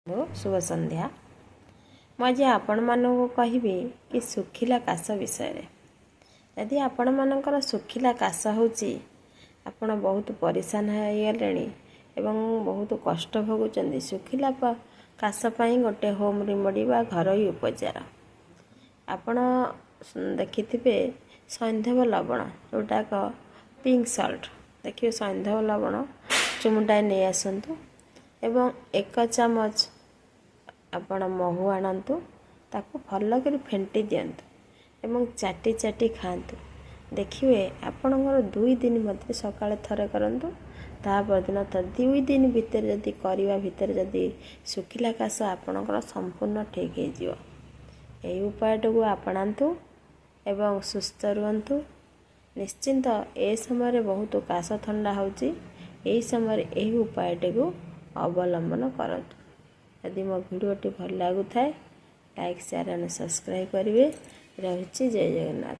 शुभ संध्या। मुझे आपण मानक कहबी कि सुखिला काश विषय। यदि आपण मानकर सुखिला काश होची आपण बहुत परेशान होगले एवं बहुत कष्ट भोगुंट सुखिला काश पाई गोटे होम रेमेडी बा घरोई उपचार आपण देखिथिबे सैंधव लवण जोटाक पिंक सल्ट देखिए सैंधव लवण चुमुटाए नहीं आसतु एवं 1 चामच आपण महू आणतु ताकू भल कर फेंटी दियंतु एवं चाटी चाटी खातु देखिए आपणकर 2 दिन मध्य सकाଳେ थरे करंतु तापर दिन 2 दिन भितर जदि करबा भितर जदि सुखिला काश आपणकर संपूर्ण ठीक हो जिवो। एही उपायटू आपणांतु एवं सुस्थ रुहंतु। निश्चिंत ए समय बहुत काश ठंडा होची एही समय एही उपायटू अवलंबन करंतु। यदि मो वीडियोटी भल लगुए लाइक शेयर एंड सब्सक्राइब करेंगे। रही जय जगन्नाथ।